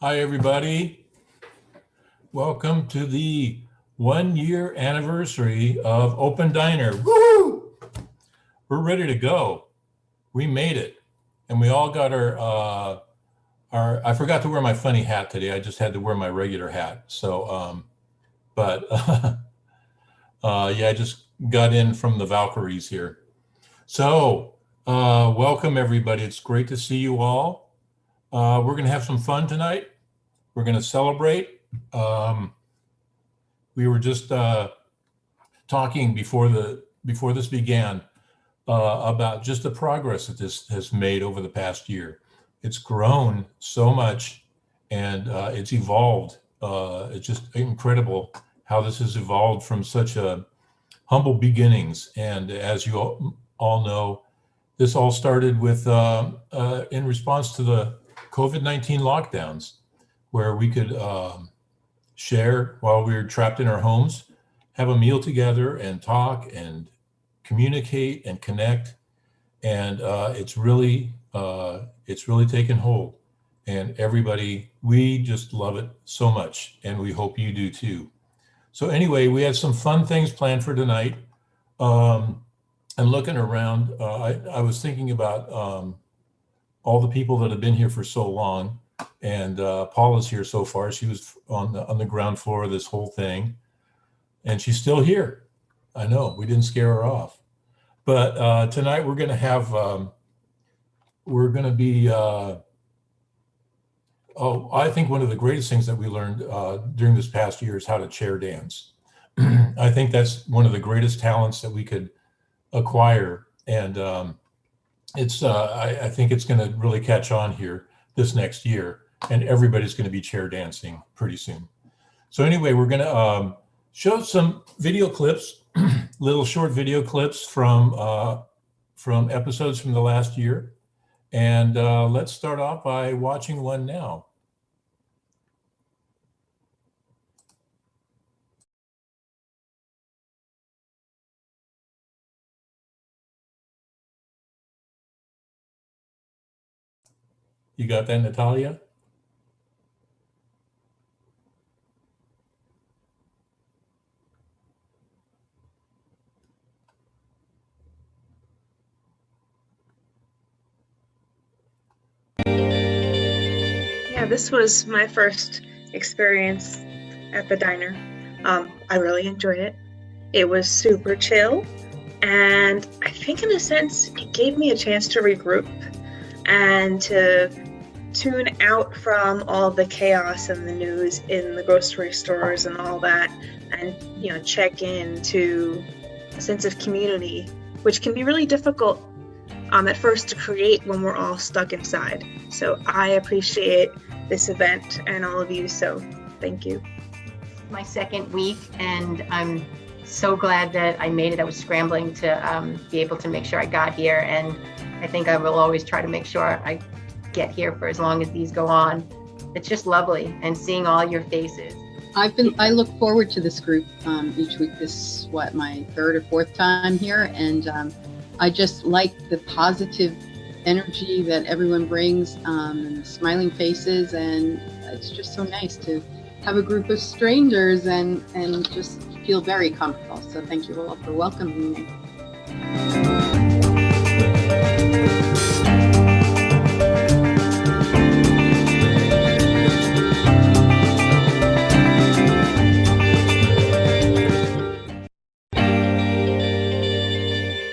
Hi, everybody. Welcome to the 1-year anniversary of Open Diner. Woo! We're ready to go. We made it. And we all got I forgot to wear my funny hat today. I just had to wear my regular hat. So, yeah, I just got in from the Valkyries here. So, welcome everybody. It's great to see you all. We're going to have some fun tonight. We're going to celebrate. We were just talking before this began about just the progress that this has made over the past year. It's grown so much, and it's evolved. It's just incredible how this has evolved from such a humble beginnings. And as you all know, this all started with in response to the COVID-19 lockdowns, where we could share while we were trapped in our homes, have a meal together and talk and communicate and connect. And it's really taken hold. And everybody, we just love it so much. And we hope you do too. So anyway, we had some fun things planned for tonight. And looking around, I was thinking about all the people that have been here for so long. And Paula's here so far. She was on the ground floor of this whole thing, and she's still here. I know, we didn't scare her off. But tonight we're going to have, I think one of the greatest things that we learned during this past year is how to chair dance. I think that's one of the greatest talents that we could acquire. And I think it's going to really catch on here this next year, and everybody's going to be chair dancing pretty soon. So anyway, we're going to show some video clips, little short video clips from episodes from the last year. And let's start off by watching one now. You got that, Natalia? Yeah, this was my first experience at the diner. I really enjoyed it. It was super chill, and I think in a sense it gave me a chance to regroup and to tune out from all the chaos and the news in the grocery stores and all that, and check into a sense of community, which can be really difficult at first to create when we're all stuck inside. So I appreciate this event and all of you, so thank you. My second week, and I'm so glad that I made it. I was scrambling to be able to make sure I got here, and I think I will always try to make sure I get here for as long as these go on. It's just lovely, and seeing all your faces. I look forward to this group each week. This is my third or fourth time here, and I just like the positive energy that everyone brings, and the smiling faces, and it's just so nice to have a group of strangers and just feel very comfortable. So thank you all for welcoming me.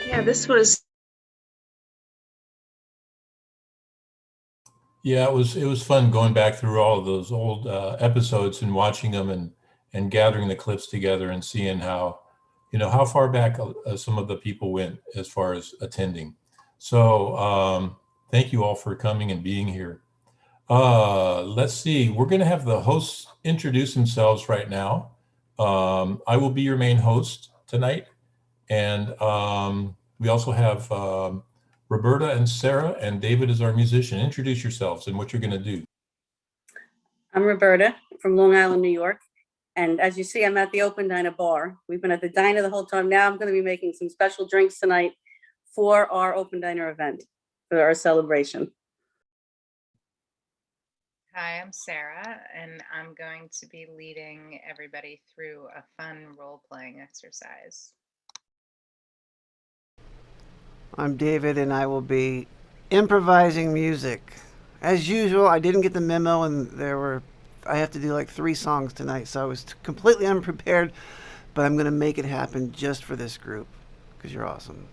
Yeah, this was. Yeah, it was fun going back through all of those old episodes and watching them and gathering the clips together and seeing how far back some of the people went as far as attending. So thank you all for coming and being here. Let's see, we're going to have the hosts introduce themselves right now. I will be your main host tonight, and we also have Roberta and Sarah, and David is our musician. Introduce yourselves and what you're going to do. I'm Roberta from Long Island, New York. And as you see, I'm at the Open Diner bar. We've been at the diner the whole time. Now I'm going to be making some special drinks tonight for our Open Diner event, for our celebration. Hi, I'm Sarah, and I'm going to be leading everybody through a fun role-playing exercise. I'm David, and I will be improvising music. As usual, I didn't get the memo, and I have to do like 3 songs tonight, so I was completely unprepared, but I'm going to make it happen just for this group, because you're awesome.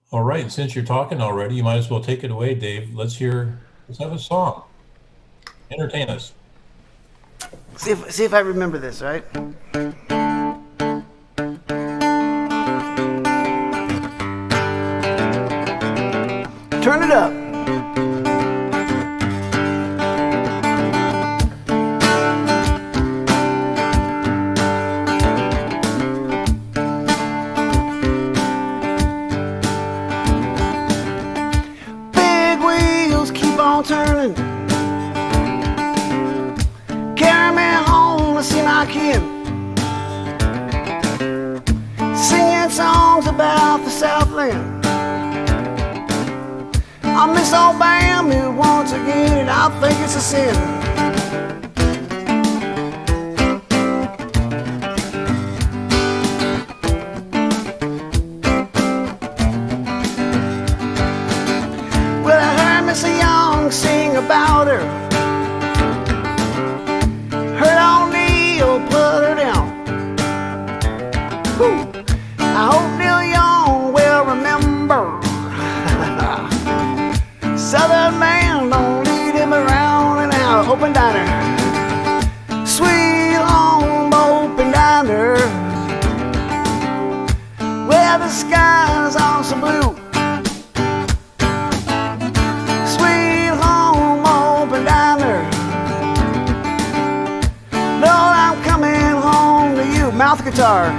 All right, since you're talking already, you might as well take it away, Dave. Let's have a song. Entertain us. See if I remember this, right? Turn it up. Big wheels keep on turning. Carry me home to see my kid. Singing songs about the Southland. I miss old Bambi once again, and I think it's a sin. Well, I heard Miss Young sing about her. Heard O'Neill put her down. Whew. I hope Neil Young will remember. Southern man, don't lead him around in our open diner. Sweet home open diner, where the skies are so blue. Sweet home open diner, Lord, I'm coming home to you. Mouth guitar.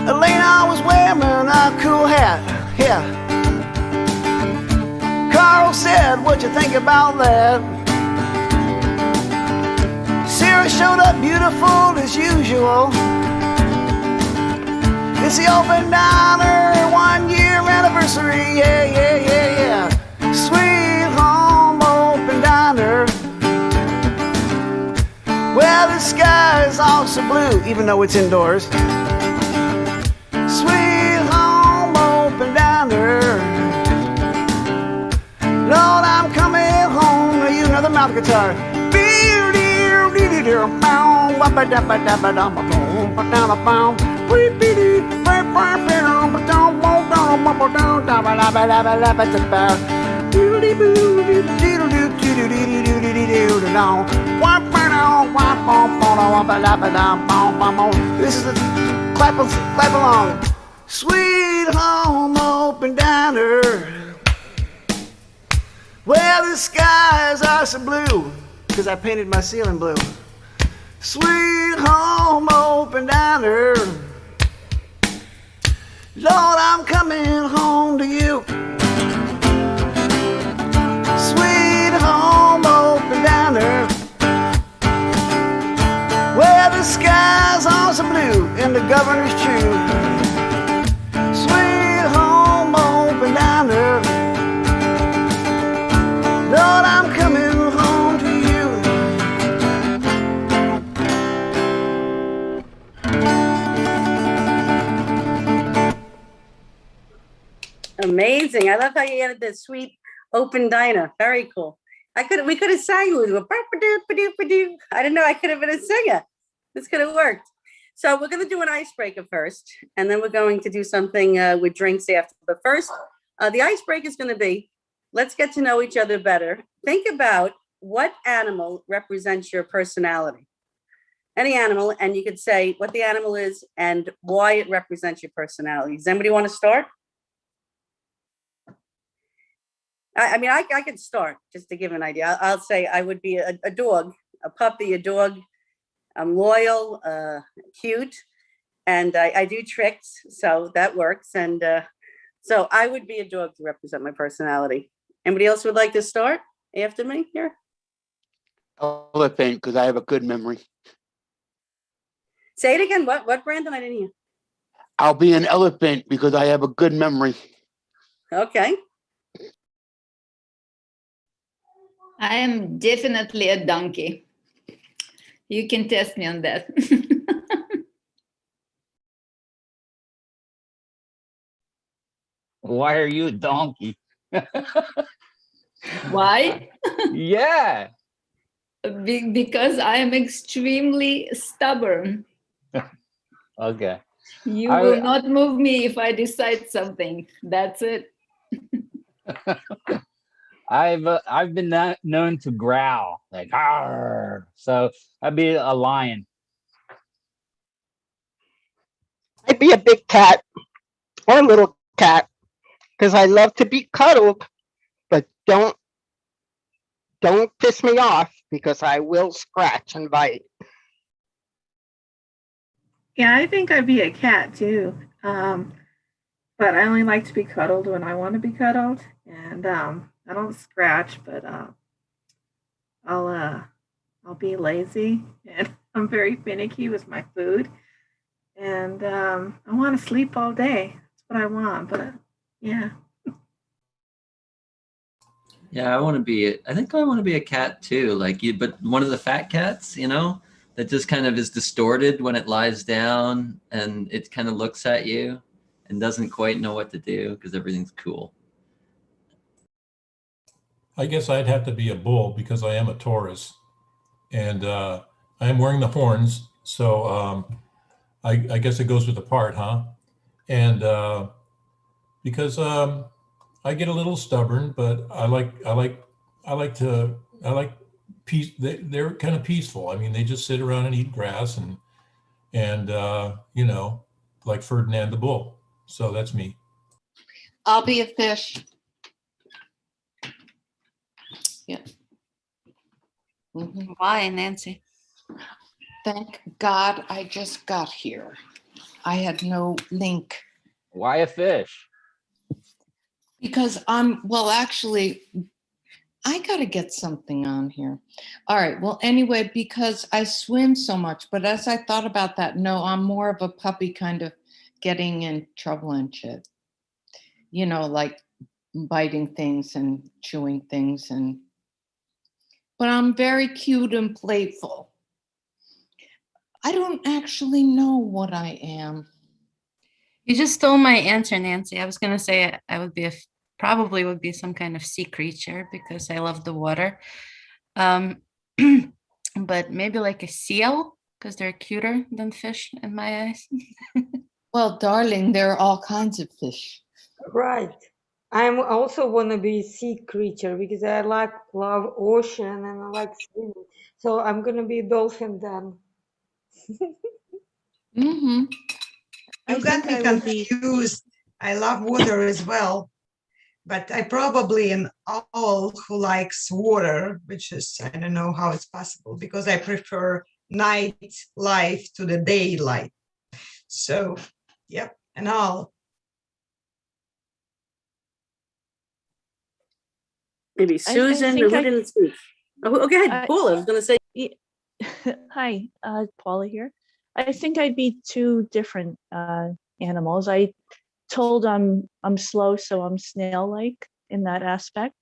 Elena was wearing a cool hat, yeah. Carl said, what you think about that? Sarah showed up beautiful as usual. It's the open diner 1-year anniversary, yeah, yeah, yeah, yeah. Sweet home open diner, where the sky is also blue, even though it's indoors. Sweet home open diner, Lord, I'm coming home to you. Another mouth guitar. This is the clap along. Sweet home open diner, where the skies are so blue, because I painted my ceiling blue. Sweet home open diner, Lord, I'm coming home to you. Sweet home open diner, where the skies are so blue and the governor's true. Sweet home open diner, Lord, I'm coming home to you. Amazing. I love how you added the sweet open diner. Very cool. We could have sang with you. I didn't know I could have been a singer. This could have worked. So we're going to do an icebreaker first, and then we're going to do something with drinks after. But first, the icebreaker is going to be, let's get to know each other better. Think about what animal represents your personality. Any animal, and you could say what the animal is and why it represents your personality. Does anybody want to start? I could start just to give an idea. I'll say I would be a dog, a puppy, a dog. I'm loyal, cute, and I do tricks, so that works. And so I would be a dog to represent my personality. Anybody else would like to start after me here? Elephant, because I have a good memory. Say it again. What, Brandon? I didn't hear. I'll be an elephant because I have a good memory. Okay. I am definitely a donkey. You can test me on that. Why are you a donkey? Why? Yeah. Because I am extremely stubborn. Okay. You will not move me if I decide something. That's it. I've been known to growl like "Arr!" So I'd be a lion. I'd be a big cat or a little cat because I love to be cuddled, but don't piss me off because I will scratch and bite. Yeah, I think I'd be a cat too. But I only like to be cuddled when I want to be cuddled, and I don't scratch, but I'll be lazy, and I'm very finicky with my food, and I want to sleep all day. That's what I want. But yeah. Yeah, I think I want to be a cat too. Like you, but one of the fat cats, you know, that just kind of is distorted when it lies down and it kind of looks at you and doesn't quite know what to do because everything's cool. I guess I'd have to be a bull because I am a Taurus, and I am wearing the horns, so I guess it goes with the part, huh? And because I get a little stubborn, but I like peace. They're kind of peaceful. I mean, they just sit around and eat grass and you know, like Ferdinand the Bull. So that's me. I'll be a fish. Yeah. Mm-hmm. Why, Nancy? Thank God I just got here. I had no link. Why a fish? Because actually, I got to get something on here. All right. Well, anyway, because I swim so much, but as I thought about that, no, I'm more of a puppy kind of getting in trouble and shit. You know, like biting things and chewing things but I'm very cute and playful. I don't actually know what I am. You just stole my answer, Nancy. I was going to say I would be probably would be some kind of sea creature because I love the water. But maybe like a seal because they're cuter than fish in my eyes. Well, darling, there are all kinds of fish. Right. I also want to be a sea creature because I love ocean and I like swimming. So I'm going to be a dolphin then. Mm-hmm. You got me confused. I love water as well, but I probably am owl who likes water, which is, I don't know how it's possible because I prefer night life to the daylight. So, yep, an owl. Maybe Susan, who didn't speak. Oh, go ahead, Paula. I was going to say. Hi, Paula here. I think I'd be two different animals. I told I'm slow, so I'm snail-like in that aspect.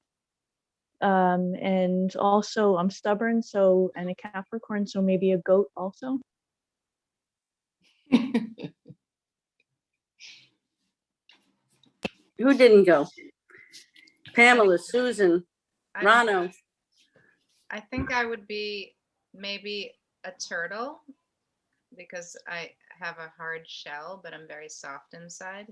And also I'm stubborn, and a Capricorn, so maybe a goat also. Who didn't go? Pamela, Susan, Rano. I think I would be maybe a turtle because I have a hard shell, but I'm very soft inside.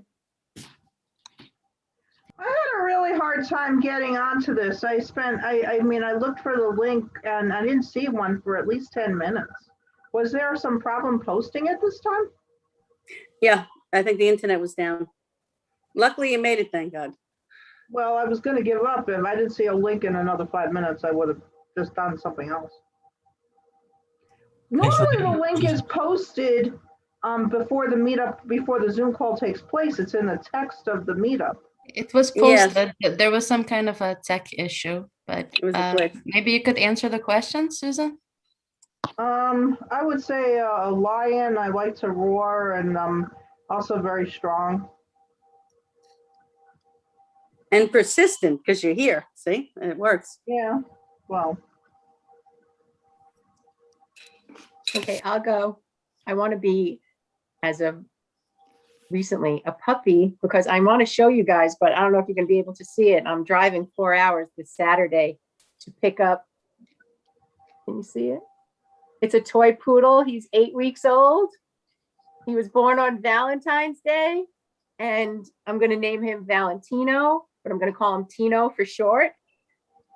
I had a really hard time getting onto this. I looked for the link and I didn't see one for at least 10 minutes. Was there some problem posting it this time? Yeah, I think the internet was down. Luckily you made it, thank God. Well, I was going to give up. If I didn't see a link in another 5 minutes, I would have just done something else. Normally the link is posted before the meetup, before the Zoom call takes place. It's in the text of the meetup. It was posted. Yes. There was some kind of a tech issue, but maybe you could answer the question, Susan? I would say a lion. I like to roar, and also very strong. And persistent because you're here. See, and it works. Yeah. Well. Okay, I'll go. I want to be, as of recently, a puppy because I want to show you guys, but I don't know if you're going to be able to see it. I'm driving 4 hours this Saturday to pick up. Can you see it? It's a toy poodle. He's 8 weeks old. He was born on Valentine's Day, and I'm going to name him Valentino, but I'm going to call him Tino for short.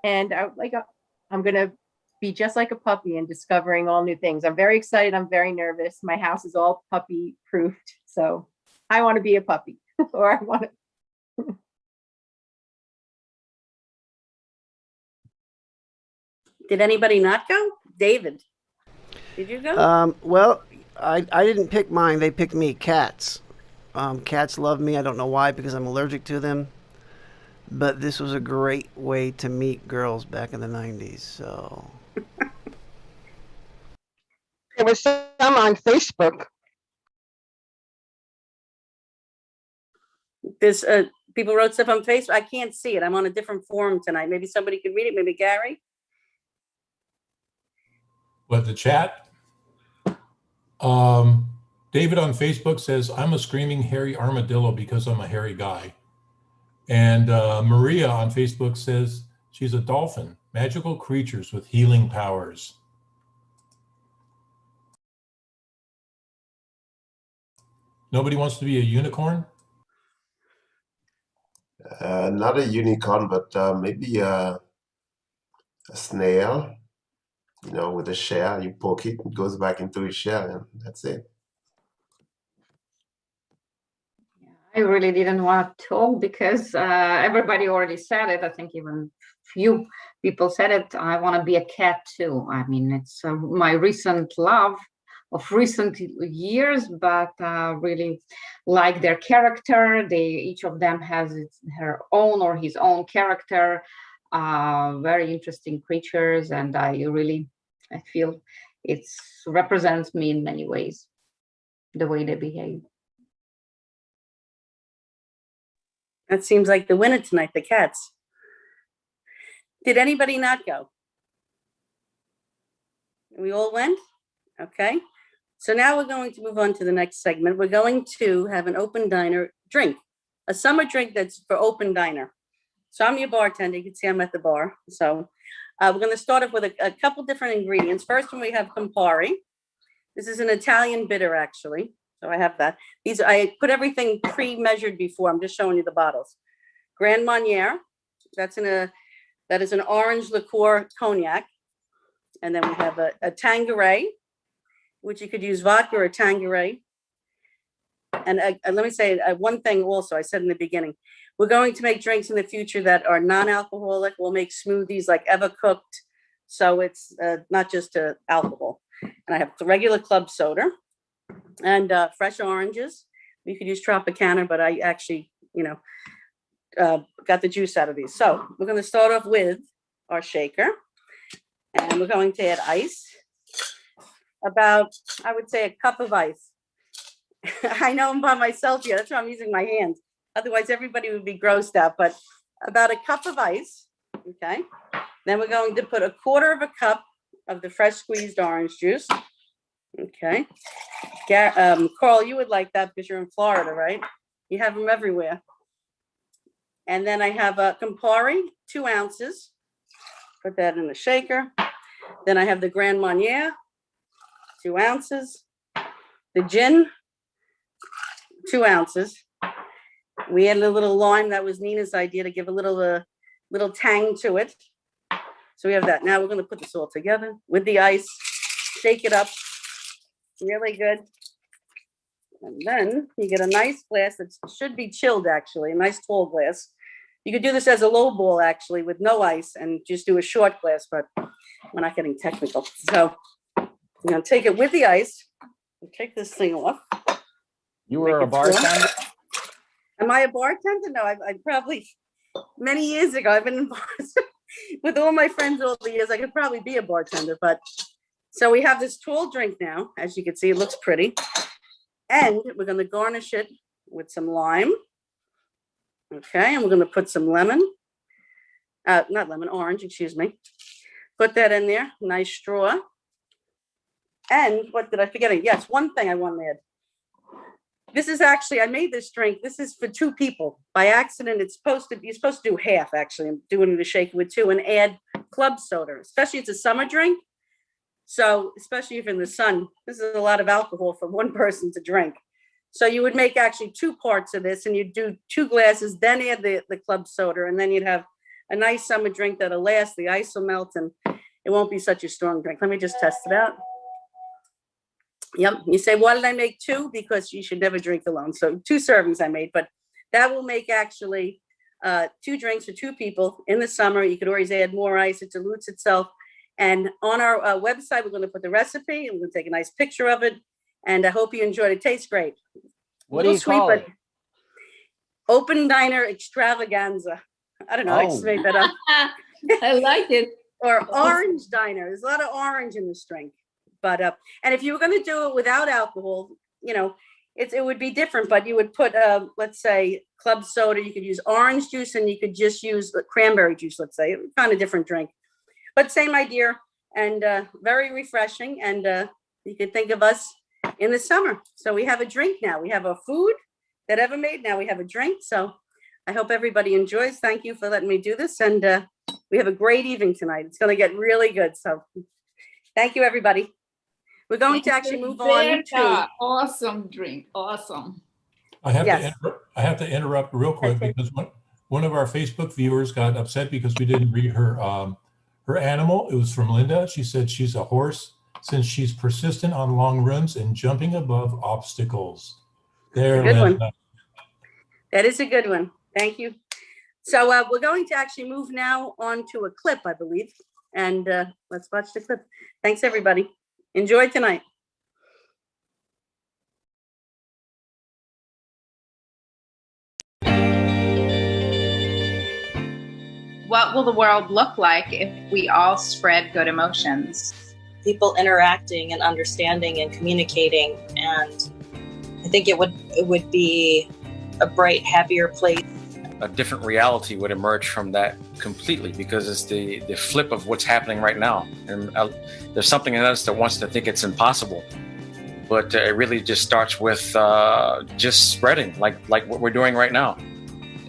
And I'm going to be just like a puppy and discovering all new things. I'm very excited. I'm very nervous. My house is all puppy proofed. So I want to be a puppy or I want to. Did anybody not go? David, did you go? Well, I didn't pick mine. They picked me. Cats. Cats love me. I don't know why, because I'm allergic to them. But this was a great way to meet girls back in the 90s. So There was some on Facebook. There's people wrote stuff on Facebook. I can't see it. I'm on a different forum tonight. Maybe somebody could read it. Maybe Gary. What, the chat? David on Facebook says, I'm a screaming hairy armadillo because I'm a hairy guy. And Maria on Facebook says she's a dolphin, magical creatures with healing powers. Nobody wants to be a unicorn? Not a unicorn, but maybe a snail, with a shell. You poke it, it goes back into its shell, and that's it. I really didn't want to talk because everybody already said it. I think even few people said it. I want to be a cat too. I mean, it's my recent love of recent years, but really like their character. Each of them has her own or his own character. Very interesting creatures, and I feel it represents me in many ways, the way they behave. That seems like the winner tonight, the cats. Did anybody not go? We all went? Okay. So now we're going to move on to the next segment. We're going to have an open diner drink, a summer drink that's for open diner. So I'm your bartender. You can see I'm at the bar. So we're going to start off with a couple different ingredients. First one, we have Campari. This is an Italian bitter, actually. So I have that. I put everything pre-measured before. I'm just showing you the bottles. Grand Marnier, that is an orange liqueur cognac. And then we have a Tanqueray, which you could use vodka or Tanqueray. And let me say one thing also, I said in the beginning, we're going to make drinks in the future that are non-alcoholic. We'll make smoothies like Evercooked. So it's not just alcohol. And I have the regular club soda and fresh oranges. We could use Tropicana, but I actually, got the juice out of these. So we're going to start off with our shaker. And we're going to add ice. About, I would say, a cup of ice. I know I'm by myself here. That's why I'm using my hands. Otherwise, everybody would be grossed out. But about a cup of ice. Okay. Then we're going to put a quarter of a cup of the fresh squeezed orange juice. Okay. Carl, you would like that because you're in Florida, right? You have them everywhere. And then I have a Campari, 2 ounces. Put that in the shaker. Then I have the Grand Marnier, 2 ounces. The gin, 2 ounces. We added a little lime. That was Nina's idea to give a little tang to it. So we have that. Now we're going to put this all together with the ice, shake it up really good. And then you get a nice glass that should be chilled, actually, a nice tall glass. You could do this as a low ball, actually, with no ice and just do a short glass, but we're not getting technical. So I'm going to take it with the ice and take this thing off. You were a bartender? Am I a bartender? No, I probably, many years ago, I've been in bars with all my friends all the years. I could probably be a bartender, but So we have this tall drink now. As you can see, it looks pretty. And we're going to garnish it with some lime. Okay, and we're going to put some lemon. Not lemon, orange, excuse me. Put that in there. Nice straw. And what did I forget? Yes, one thing I want to add. This is actually, I made this drink. This is for 2 people. By accident, you're supposed to do half, actually. I'm doing the shake with 2 and add club soda, especially it's a summer drink. So especially if in the sun, this is a lot of alcohol for one person to drink. So you would make actually 2 parts of this and you'd do 2 glasses, then add the club soda, and then you'd have a nice summer drink that'll last. The ice will melt and it won't be such a strong drink. Let me just test it out. Yep. You say, why did I make 2? Because you should never drink alone. So 2 servings I made, but that will make actually 2 drinks for 2 people in the summer. You could always add more ice. It dilutes itself. And on our website, we're going to put the recipe and we're going to take a nice picture of it. And I hope you enjoyed it. It tastes great. What do you call it? Open Diner Extravaganza. I don't know. I just made that up. I like it. Or Orange Diner. There's a lot of orange in this drink. But and if you were going to do it without alcohol, you know, it would be different. But you would put, let's say, club soda. You could use orange juice, and you could just use cranberry juice. Let's say, kind of different drink, but same idea, and very refreshing. And you can think of us in the summer. So we have a drink now. We have a food that ever made. Now we have a drink. So I hope everybody enjoys. Thank you for letting me do this, and we have a great evening tonight. It's going to get really good. So thank you, everybody. We're going to actually move on to awesome drink. Awesome. I have to interrupt real quick because one of our Facebook viewers got upset because we didn't read her her animal. It was from Linda. She said she's a horse since she's persistent on long runs and jumping above obstacles. There, good Linda. one. That is a good one. Thank you. So we're going to actually move now on to a clip, I believe, and let's watch the clip. Thanks, everybody. Enjoy tonight. What will the world look like if we all spread good emotions? People interacting and understanding and communicating, and I think it would be a bright, happier place. A different reality would emerge from that completely, because it's the flip of what's happening right now. And there's something in us that wants to think it's impossible, but it really just starts with just spreading, like what we're doing right now.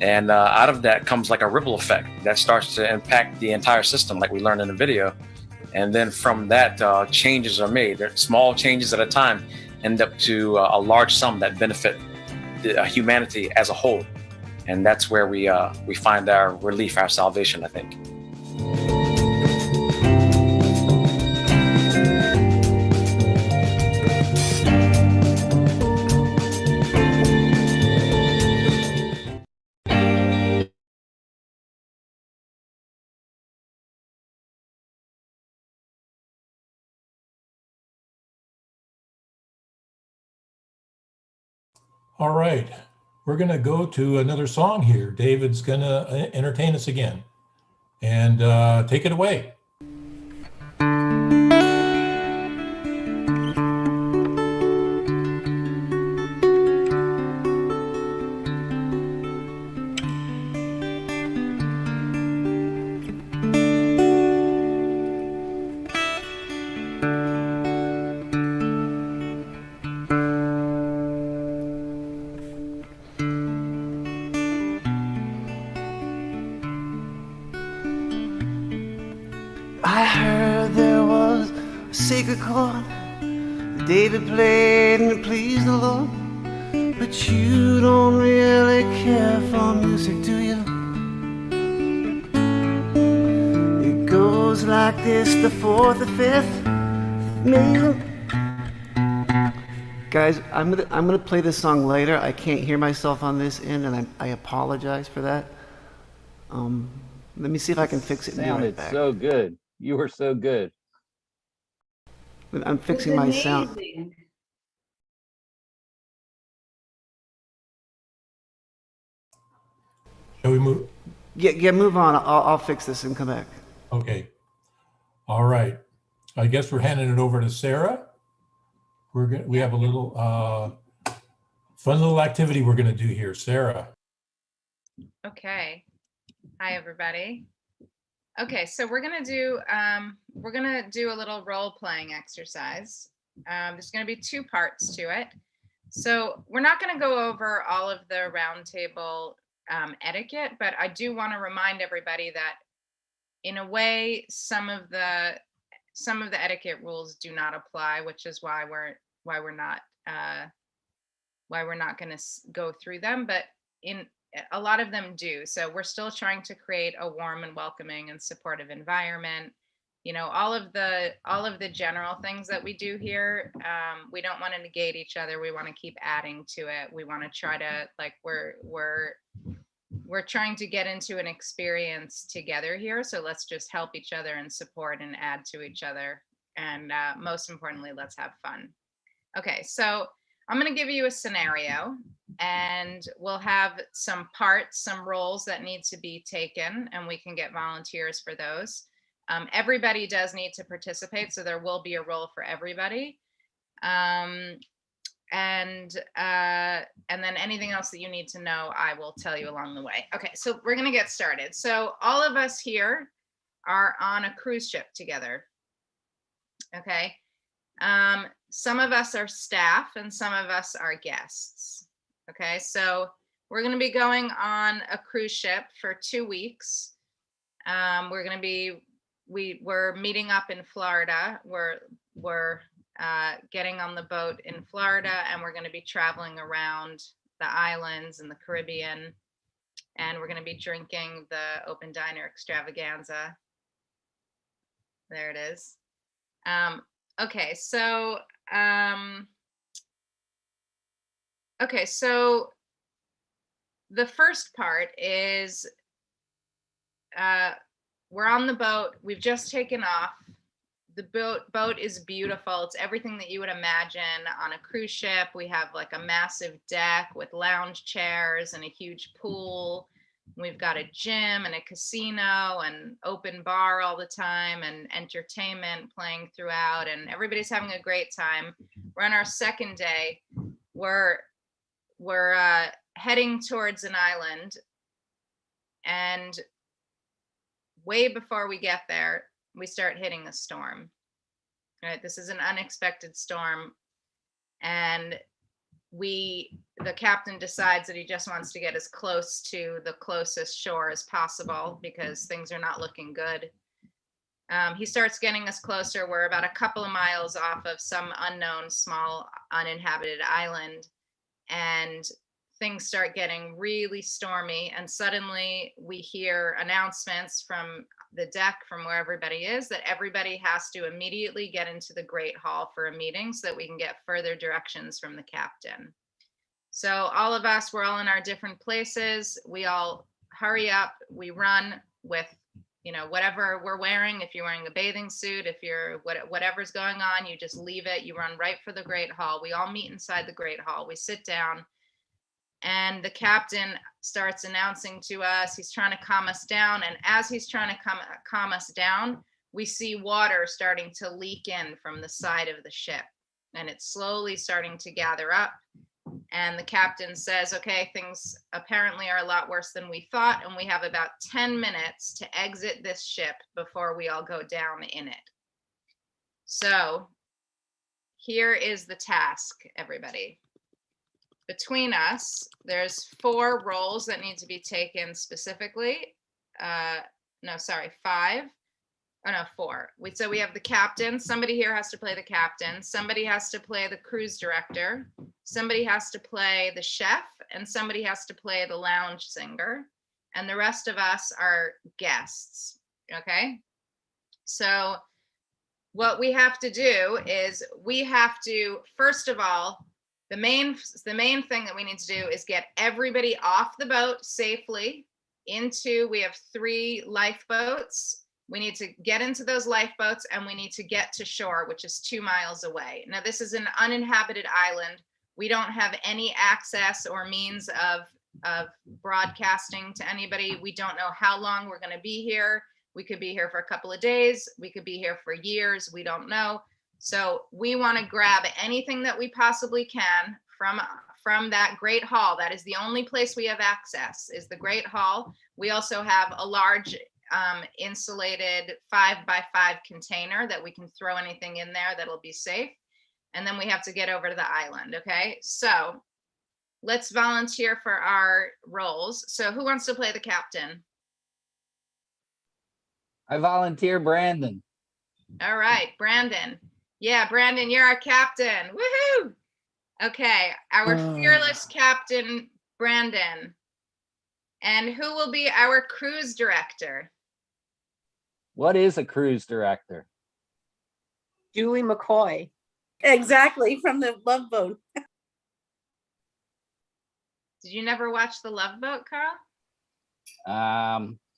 And out of that comes like a ripple effect that starts to impact the entire system, like we learned in the video. And then from that, changes are made. They're small changes at a time end up to a large sum that benefit humanity as a whole. And that's where we find our relief, our salvation, I think. All right. We're going to go to another song here. David's going to entertain us again. And take it away. I heard there was a sacred chord that David played and it pleased the Lord. But you don't really care for music, do you? It goes like this, the fourth, the fifth, maybe. Guys, I'm gonna play this song later. I can't hear myself on this end, and I apologize for that. Let me see if I can fix it and be right Sounded back. so good. You were so good. I'm fixing my sound. Amazing. Shall we move? Yeah, move on. I'll fix this and come back. Okay. All right. I guess we're handing it over to Sarah. We have a little fun little activity we're going to do here. Sarah. Okay. Hi, everybody. Okay, so we're gonna do a little role-playing exercise. There's gonna be two parts to it. So we're not gonna go over all of the roundtable etiquette, but I do want to remind everybody that, in a way, some of the etiquette rules do not apply, which is why we're not going to go through them. But in a lot of them do. So we're still trying to create a warm and welcoming and supportive environment. You know, all of the general things that we do here, we don't want to negate each other. We want to keep adding to it. We want to try to, like, we're trying to get into an experience together here. So let's just help each other and support and add to each other. And most importantly, let's have fun. Okay, so I'm going to give you a scenario, and we'll have some parts, some roles that need to be taken, and we can get volunteers for those. Everybody does need to participate, so there will be a role for everybody. And then anything else that you need to know, I will tell you along the way. Okay, so we're going to get started. So all of us here are on a cruise ship together. Okay. Some of us are staff and some of us are guests. Okay, so we're going to be going on a cruise ship for 2 weeks. We're meeting up in Florida. We're getting on the boat in Florida, and we're going to be traveling around the islands and the Caribbean, and we're going to be drinking the Open Diner Extravaganza. There it is. Okay, so the first part is we're on the boat. We've just taken off. The boat is beautiful. It's everything that you would imagine on a cruise ship. We have like a massive deck with lounge chairs and a huge pool. We've got a gym and a casino and open bar all the time and entertainment playing throughout, and everybody's having a great time. We're on our second day. We're heading towards an island, and way before we get there, we start hitting a storm. All right, this is an unexpected storm, and the captain decides that he just wants to get as close to the closest shore as possible because things are not looking good. He starts getting us closer. We're about a couple of miles off of some unknown small uninhabited island, and things start getting really stormy, and suddenly we hear announcements from the deck from where everybody is that everybody has to immediately get into the Great Hall for a meeting so that we can get further directions from the captain. So all of us, we're all in our different places. We all hurry up. We run with, whatever we're wearing. If you're wearing a bathing suit, if you're whatever's going on, you just leave it. You run right for the Great Hall. We all meet inside the Great Hall. We sit down, and the captain starts announcing to us. He's trying to calm us down. And as he's trying to calm us down, we see water starting to leak in from the side of the ship. And it's slowly starting to gather up. And the captain says, okay, things apparently are a lot worse than we thought. And we have about 10 minutes to exit this ship before we all go down in it. So here is the task, everybody. Between us, there's 4 roles that need to be taken specifically. 5. Oh no, 4. So we have the captain. Somebody here has to play the captain. Somebody has to play the cruise director. Somebody has to play the chef, and somebody has to play the lounge singer. And the rest of us are guests. Okay. So what we have to do is we have to, first of all, the main thing that we need to do is get everybody off the boat safely we have 3 lifeboats. We need to get into those lifeboats, and we need to get to shore, which is 2 miles away. Now, this is an uninhabited island. We don't have any access or means of broadcasting to anybody. We don't know how long we're going to be here. We could be here for a couple of days. We could be here for years. We don't know. So we want to grab anything that we possibly can from that great hall. That is the only place we have access, is the great hall. We also have a large insulated 5x5 container that we can throw anything in there that'll be safe. And then we have to get over to the island. Okay, so let's volunteer for our roles. So who wants to play the captain? I volunteer Brandon. All right, Brandon. Yeah, Brandon, you're our captain. Woohoo! Okay, our fearless captain, Brandon. And who will be our cruise director? What is a cruise director? Julie McCoy. Exactly, from the Love Boat. Did you never watch The Love Boat, Carl?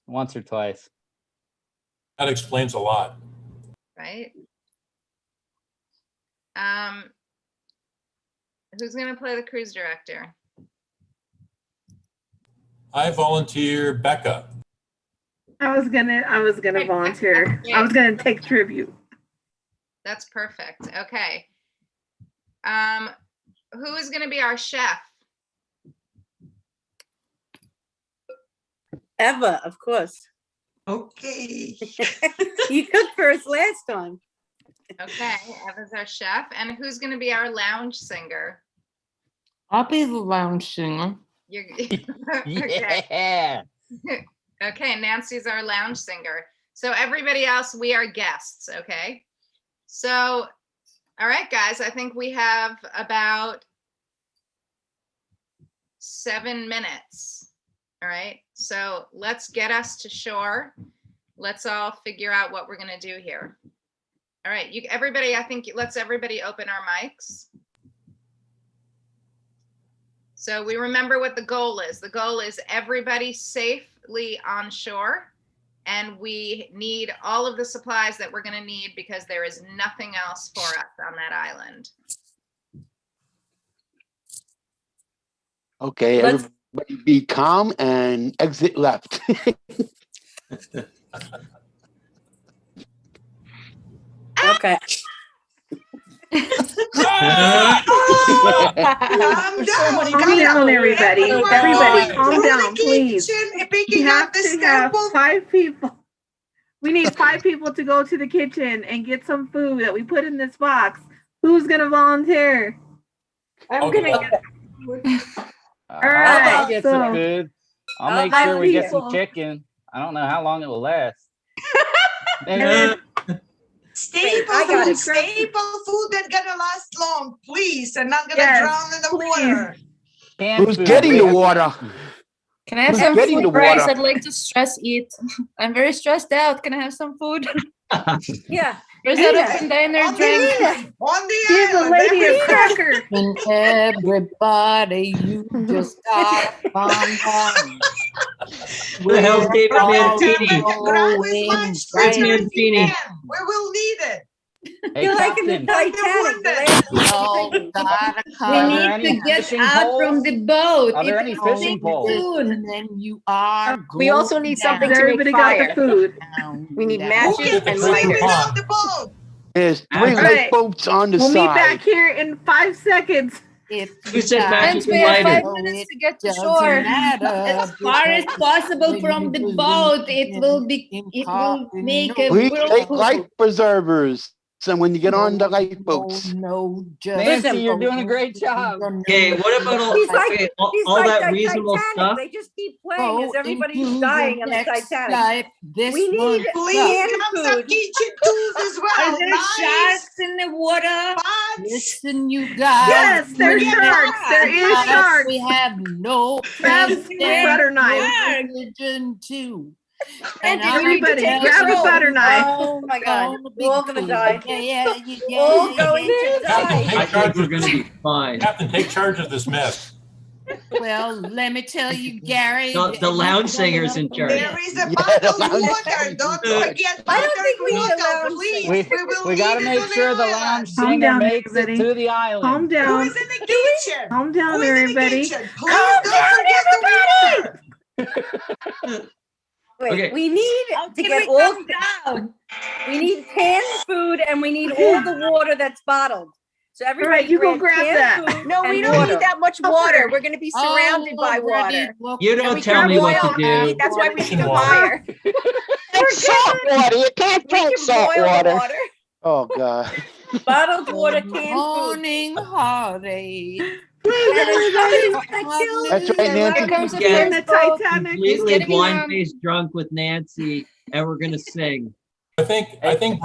Once or twice. That explains a lot. Right. Who's gonna play the cruise director? I volunteer Becca. I was gonna volunteer. I was gonna take tribute. That's perfect. Okay. Who is gonna be our chef? Eva, of course. Okay. You cooked for us last time. Okay, Eva's our chef. And who's gonna be our lounge singer? I'll be the lounge singer. You're Yeah. Okay, Nancy's our lounge singer. So everybody else, we are guests, okay? So, all right, guys, I think we have about 7 minutes. All right, so let's get us to shore. Let's all figure out what we're gonna do here. All right, everybody, I think let's everybody open our mics. So we remember what the goal is. The goal is everybody safely on shore, and we need all of the supplies that we're going to need because there is nothing else for us on that island. Okay, everybody be calm and exit left. Okay. Calm down, everybody. Everybody, calm down, please. We have to have 5 people. We need 5 people to go to the kitchen and get some food that we put in this box. Who's gonna volunteer? I'm gonna get. All right, I'll get some so- food. I'll make I'll sure we get some people. chicken. I don't know how long it will last. Staple I got food, it. staple food that's gonna last long, please, and not gonna Yes, drown in the please. water. Canned Who's food. getting the water? Can I have Who's some getting food, the guys? water? I'd like to stress eat. I'm very stressed out. Can I have some food? Yeah. Where's that open diner On the drink? island, on the Give the island. lady a everybody- cracker. And everybody, you just gotta calm down. Who the hell's David We're all Mancini? Grab his going lunch right as much as you Mancini. can. We will need it. Hey, You're like in the Captain. Titanic. the last all thing. gotta We calm Are there need any to get fishing out from poles? the boat. Are there It any is fishing sinking poles? soon. And then you are We also going need something down, to make Everybody got the fire. food. down, We need down. Who matches gets and sleeping lighters. on the boat? There's 3 All right. lifeboats on the We'll meet back side. here in 5 seconds. If Who said got matches Friends, we and have lighters? 5 minutes to get to doesn't shore. matter As far as because possible when from you the believe boat, it will make a Please take whirlpool. life preservers. And when you get on the lifeboats. No, just Nancy, you're doing a great job. Okay, what about all, He's like, okay, he's all like that the reasonable Titanic. stuff? They just keep playing as go everybody's into dying your on the next Titanic. life. This We one need Please, canned come some food. kitchen tools as well. Are there Knives, sharks in the water? pots. Listen, you guys. Yes, there's you sharks. There is guys, sharks. We have no Grab place a there butter knife. for religion too. And Everybody, I'm grab a telling butter you, knife. Oh my God, gonna we're all gonna good. die. Yeah, All yeah, going to Captain, die. take I charge think we're of gonna be fine. Captain, take charge of this mess. Well, let me tell you, Gary. The lounge singer's in charge. There is a Yeah, bottled the lounge water. Don't forget I don't think we bottled need a water, lounge please. We, will we got to need it make on the sure the island. lounge Calm singer down, makes it everybody. to the island. Calm Who down. is in the kitchen? Calm down, Who is in the everybody. kitchen? Please don't forget the water. Wait, Okay. we need to get all. We need canned food and we need all the water that's bottled. So everybody, right, you go grab canned that. food No, we and don't water. need that much water. We're going to be surrounded by water. You And don't we tell can me what boil to the meat. do. That's why we need a Water. fire. It's salt water. You can't We drink can salt boil the water. water. Oh God. Bottled water, Good canned food. morning, heartache. Please, And if everybody. somebody's gonna kill That's right, me, I Nancy. Here comes love the you. Get In the first boat. Titanic. Completely getting, blind-faced drunk with Nancy, and we're gonna sing. I think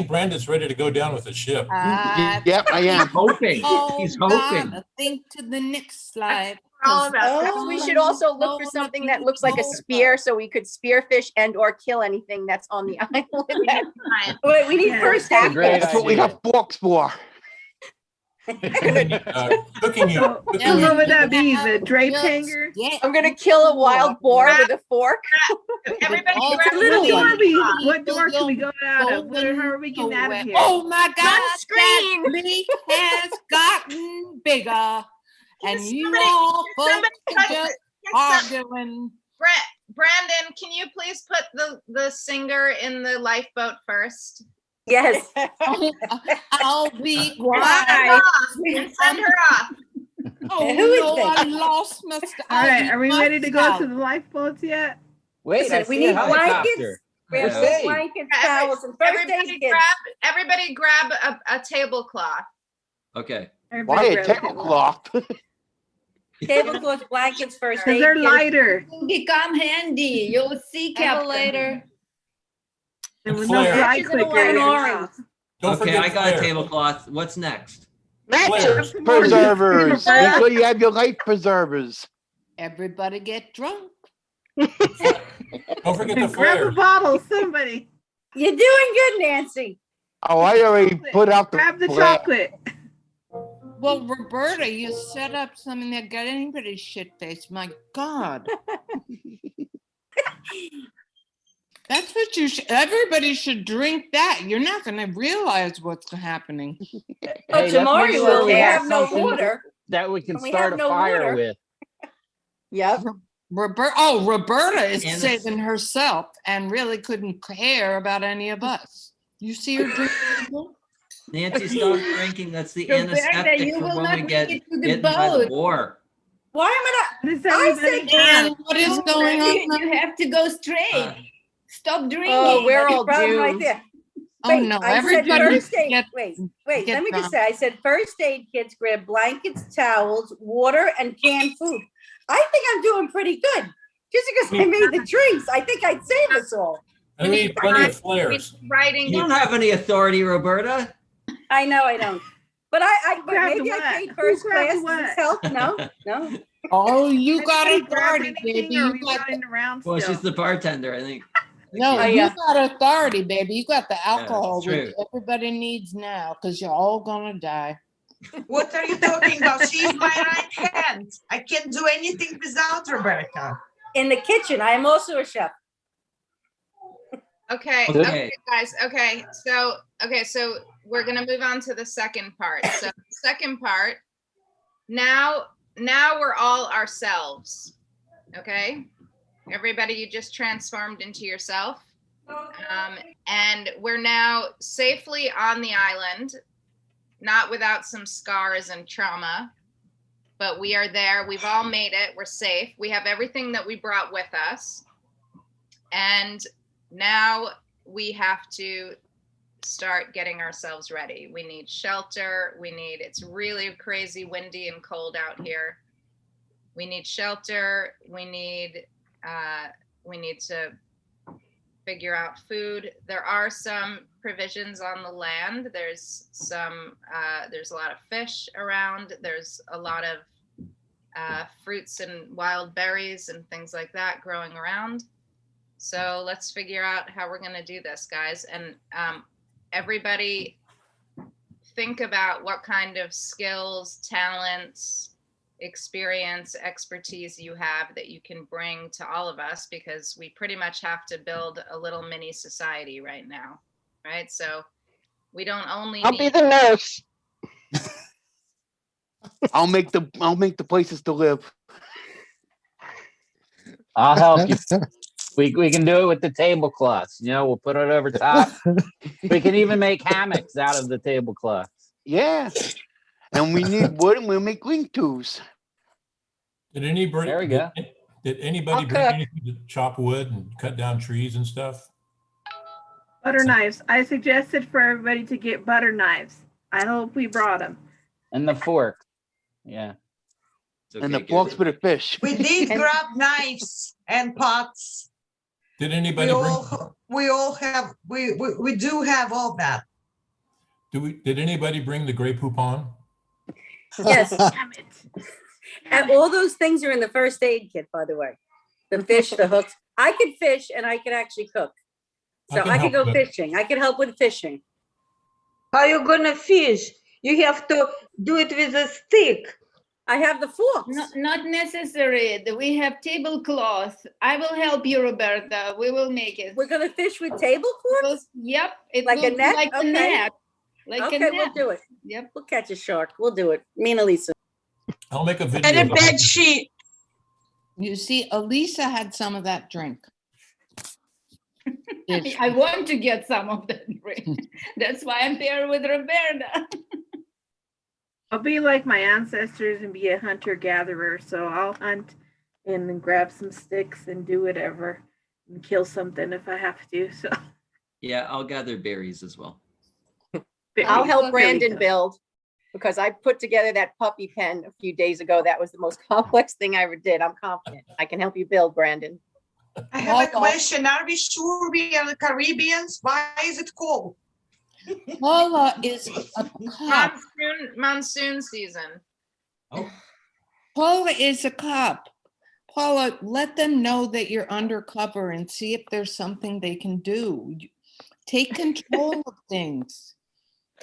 Brandon's ready to go down with the ship. Yep, I am. Hoping. He's hoping. Gotta think to the next slide. All about that. Oh, we should also look for something that looks like a spear so we could spearfish and or kill anything that's on the island. Wait, we need Yeah. first That's a aid. great That's what we idea. have forks for. Cooking you. So, what would that be? The drape hanger? I'm gonna kill a wild boar with a fork. Everybody all grab the What little little door one. are we? people What door can we go out of? going How are we getting out of nowhere. here? Oh my God, screen. that leak has gotten bigger, and you somebody- all folks somebody are cut just the- arguing. Brandon, can you please put the singer in the lifeboat first? Yes. I'll be Send her quiet. off. Send her off. Oh Who is no, this? I lost Mr. All right, are we Albie ready to go to myself. the lifeboats yet? Wait, Listen, I we see a need helicopter. blankets. We have Yeah. full blankets, towels, and first Everybody aid kits. everybody grab a tablecloth. Okay. Why a tablecloth? Tablecloths, blankets, first Because aid they're kits. lighter. Become handy. You'll see, Captain. later. And with Flare. no dry Matches and a clicker. orange. Don't Okay, forget I got a Flare. tablecloth. What's next? Matches, Flare. preservers. Make sure you have your life preservers. Everybody get drunk. Don't forget the And grab a flare. bottle, somebody. You're doing good, Nancy. Oh, I already put out the Grab the flare. chocolate. Well, Roberta, you set up something that got anybody's shit faced. My God. That's what you should, everybody should drink that. You're not going to realize what's happening. Oh, Let's tomorrow make you sure will. we We have have no something water. that we can And we start have a no fire water. with. Yep. Roberta is And saving herself and really couldn't care about any of us. You see her drinking? Nancy, stop drinking. That's the Roberta, anesthetic you for will when not we make get it to the bitten by the boat. boar. Why am I What does not? I everybody said have? And what is going on? You have to go straight. Uh, Stop drinking. Oh, we're That's all the problem right doomed. there. Oh Wait, no, I said everybody first aid. get, Wait, get let me just drunk. say, I said first aid kits, grab blankets, towels, water, and canned food. I think I'm doing pretty good. Just because I made the drinks, I think I'd save us all. And we need plenty of flares. Writing. You don't have any authority, Roberta. I know I don't. But but Grabbed maybe the I what? paid Who first grabbed class. the Does this what? help? No. Oh, you got Anybody grab authority, baby. anything, or are You we got running around Well, still? she's the bartender, I think. no, Oh, you yeah. got authority, baby. You got the alcohol, it's which true. everybody needs now, because you're all gonna die. What are you talking about? She's my right hand. I can't do anything without Roberta. In the kitchen, I am also a chef. Okay, Okay. okay, guys. Okay, so we're gonna move on to the second part. So the second part. Now we're all ourselves. Okay, everybody, you just transformed into yourself, and we're now safely on the island, not without some scars and trauma, but we are there. We've all made it. We're safe. We have everything that we brought with us, and now we have to start getting ourselves ready. We need shelter. It's really crazy windy and cold out here. We need shelter. We need to figure out food. There are some provisions on the land. There's a lot of fish around. There's a lot of fruits and wild berries and things like that growing around. So let's figure out how we're going to do this, guys. And everybody think about what kind of skills, talents, experience, expertise you have that you can bring to all of us, because we pretty much have to build a little mini society right now, right? So we don't only I'll be the nurse. I'll make the places to live. I'll help you. We can do it with the tablecloths. You know, we'll put it over top. We can even make hammocks out of the tablecloths. Yeah. And we need wood, and we'll make lean-tos. Did anybody? There we go. Did anybody I'll bring cook. anything to chop wood and cut down trees and stuff? Butter knives. I suggested for everybody to get butter knives. I hope we brought them. And the fork. Yeah. And the forks for the fish. We did grab knives and pots. Did anybody We all have, we do have all that. Did anybody bring the Grey Poupon? Yes. Damn it. And all those things are in the first aid kit, by the way. The fish, the hooks. I could fish and I could actually cook. So I could go fishing. I could help with fishing. How you gonna fish? You have to do it with a stick. I have the forks. Not necessary. We have tablecloth. I will help you, Roberta. We will make it. We're gonna fish with table forks? Yep. It Like a will be net? Like a Okay. net. Like Okay, a net. we'll do it. Yep. We'll catch a shark. We'll do it. Me and Elisa. I'll make a video. And a of the whole- bed sheet. You see, Elisa had some of that drink. I want to get some of that drink. That's why I'm paired with Roberta. I'll be like my ancestors and be a hunter-gatherer. So I'll hunt and then grab some sticks and do whatever and kill something if I have to. So Yeah, I'll gather berries as well. I'll help There we Brandon go. build because I put together that puppy pen a few days ago. That was the most complex thing I ever did. I'm confident I can help you build, Brandon. I have a question. Are we sure we are the Caribbeans? Why is it cold? Paula is a cop. Monsoon season. Paula is a cop. Paula, let them know that you're undercover and see if there's something they can do. Take control of things.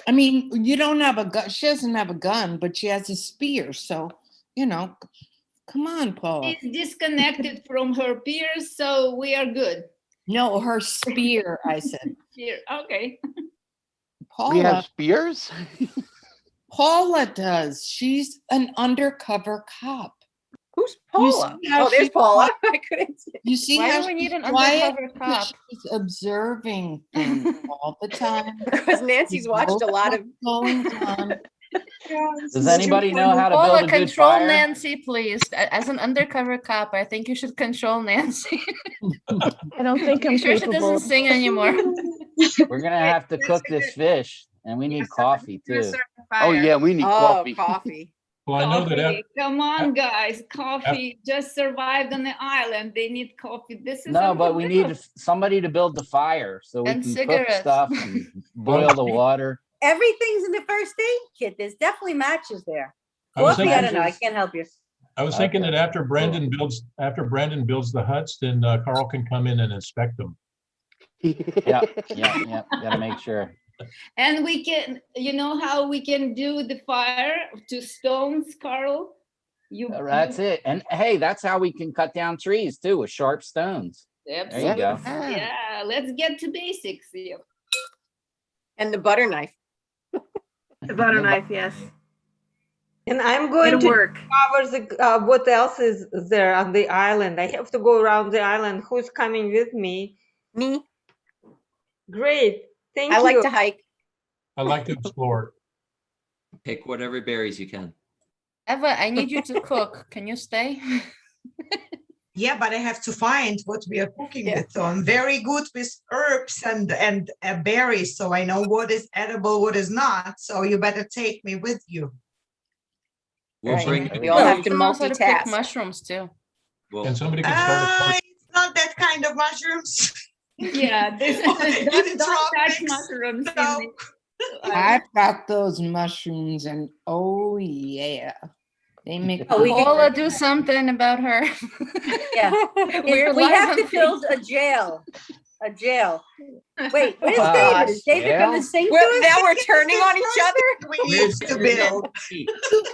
I mean, you don't have a gun. She doesn't have a gun, but she has a spear. So, you know, come on, Paula. She's disconnected from her peers, so we are good. No, her spear, I said. Here, okay. Paula, We have spears? Paula does. She's an undercover cop. Who's You Paula? see how Oh, there's she's Paula. quiet? I couldn't see. You see Why how do we need she's an quiet? undercover Because cop? she's observing things all the time. Because Nancy's watched a lot of. Going on. Does anybody know how to build Paula, a good control fire? Nancy, please. As an undercover cop, I think you should control Nancy. I don't think I'm Make sure she capable. doesn't sing anymore. We're gonna have to cook this fish, and we need coffee too. Oh, yeah, we need coffee. Coffee. Well, I know that. Coffee. Come on, guys. Coffee just survived on the island. They need coffee. This is No, but we unbelievable. need somebody to build the fire so we And can cigarettes. cook stuff and boil the water. Everything's in the first aid kit. There's definitely matches there. I was Coffee, I don't know. I thinking- can't help you. I was thinking that after Brandon builds the huts, then Carl can come in and inspect them. Yeah. Gotta make sure. And we can, you know how we can do the fire to stones, Carl? That's it. And hey, that's how we can cut down trees too, with sharp stones. There you go. Yeah, let's get to basics here. And the butter knife. The butter knife, yes. And I'm going It'll to work. cover the what else is there on the island. I have to go around the island. Who's coming with me? Me. Great. Thank you. I like to hike. I like to explore. Pick whatever berries you can. Eva, I need you to cook. Can you stay? Yeah, but I have to find what we are cooking with. So I'm very good with herbs and berries. So I know what is edible, what is not. So you better take me with you. We'll bring. We all have to You know how to pick multitask. mushrooms too. And somebody can start a It's not that kind of mushrooms. Yeah, this don't touch mushrooms. I've got those mushrooms and oh yeah. They make Paula, do something about her. Yeah. We're We live have on to build a jail. A jail. Wait, where's David? Is David gonna sing to us? Now we're turning on each other. We need to build. You